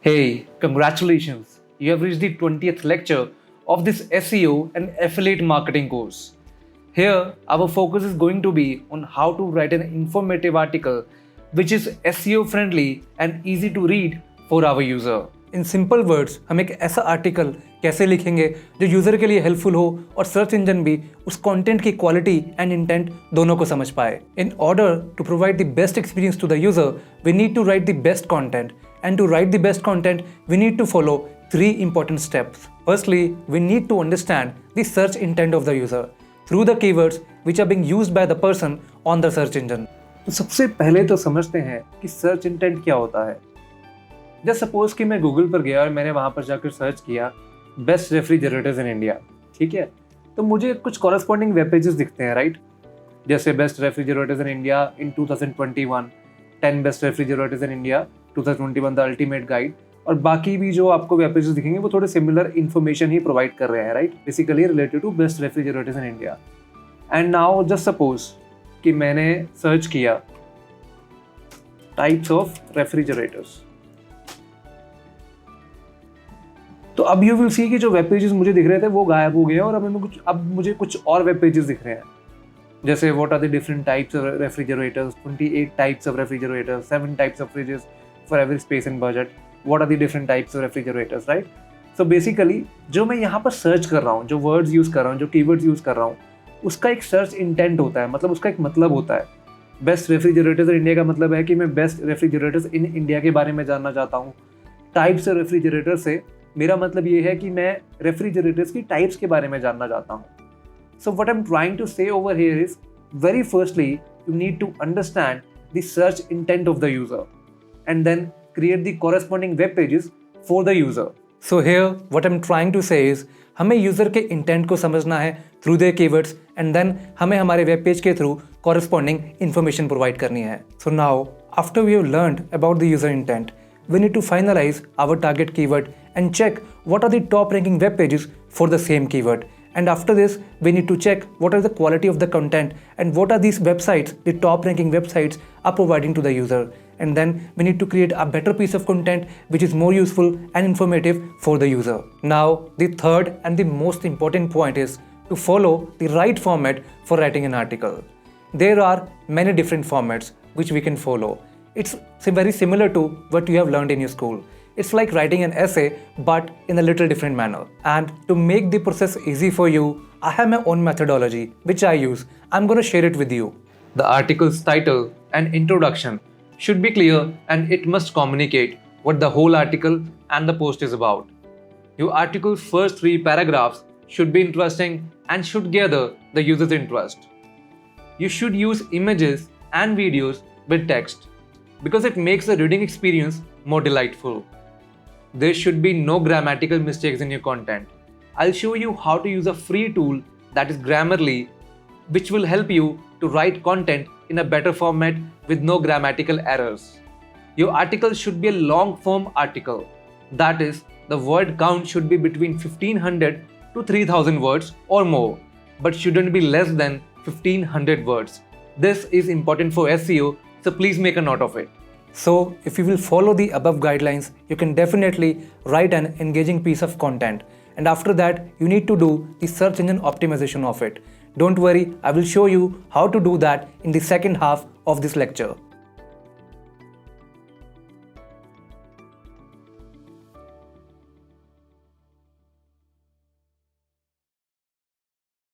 Hey, congratulations! You have reached the 20th lecture of this SEO and affiliate marketing course. Here, our focus is going to be on how to write an informative article which is SEO friendly and easy to read for our user. In simple words हम एक ऐसा article कैसे लिखेंगे जो user के लिए helpful हो और सर्च इंजन भी उस कंटेंट की क्वालिटी एंड इंटेंट दोनों को समझ पाए. In order to provide the best experience to the user we need to write the best content, and to write the best content we need to follow 3 important steps. Firstly, we need to understand the search intent of the user through the keywords which are being used by the person on the search engine. तो सबसे पहले तो समझते हैं कि search intent क्या होता है. जस्ट सपोज कि मैं गूगल पर गया और मैंने वहाँ पर जाकर सर्च किया बेस्ट रेफ्रिजरेटर्स इन इंडिया. ठीक है, तो मुझे कुछ कॉरस्पॉन्डिंग वेब पेजेस दिखते हैं, राइट? जैसे best refrigerators in India in 2021, 10 best refrigerators in India 2021 the ultimate guide, और बाकी भी जो आपको वेब पेजेस दिखेंगे वो थोड़े सिमिलर इन्फॉर्मेशन ही प्रोवाइड कर रहे हैं, right? Basically related to best refrigerators in India. And now just suppose कि मैंने सर्च किया टाइप्स ऑफ रेफ्रिजरेटर्स, तो अब यू विल सी कि जो वेब पेजेस मुझे दिख रहे थे वो गायब हो गए और अब मुझे कुछ और वेब पेजेस दिख रहे हैं. जैसे what are the different types of refrigerators, 28 types of refrigerators, 7 types of fridges for every space and budget, what are the different types of refrigerators, right? So basically जो मैं यहाँ पर सर्च कर रहा हूँ, जो वर्ड्स यूज़ कर रहा हूँ, जो कीवर्ड्स यूज़ कर रहा हूँ, उसका एक सर्च इंटेंट होता है, मतलब उसका एक मतलब होता है. बेस्ट रेफ्रिजरेटर्स इन इंडिया का मतलब है कि मैं बेस्ट रेफ्रिजरेटर्स इन इंडिया के बारे में जानना चाहता हूँ. टाइप्स ऑफ रेफ्रिजरेटर से मेरा मतलब ये है कि मैं रेफ्रिजरेटर्स की टाइप्स के बारे में जानना चाहता हूँ. So what I'm trying to say over here is, very firstly, you need to understand the search intent of the user and then create the corresponding web pages for the user. So here what I'm trying to say is, हमें user के intent को समझना है through the keywords and then हमें हमारे web page के through corresponding information provide करनी है. So now after we have learned about the user intent, we need to finalize our target keyword and check what are the top ranking web pages for the same keyword. And after this, we need to check what are the quality of the content and what are these websites, the top ranking websites are providing to the user. And then we need to create a better piece of content which is more useful and informative for the user. Now, the third and the most important point is to follow the right format for writing an article. There are many different formats which we can follow. It's very similar to what you have learned in your school. It's like writing an essay but in a little different manner. And to make the process easy for you, I have my own methodology which I use. I'm going to share it with you. The article's title and introduction should be clear and it must communicate what the whole article and the post is about. Your article's first 3 paragraphs should be interesting and should gather the user's interest. You should use images and videos with text, because it makes the reading experience more delightful. There should be no grammatical mistakes in your content. I'll show you how to use a free tool that is Grammarly, which will help you to write content in a better format with no grammatical errors. Your article should be a long form article. That is, the word count should be between 1500 to 3000 words or more, but shouldn't be less than 1500 words. This is important for SEO, so please make a note of it. So if you will follow the above guidelines, you can definitely write an engaging piece of content. And after that, you need to do the search engine optimization of it. Don't worry, I will show you how to do that in the second half of this lecture.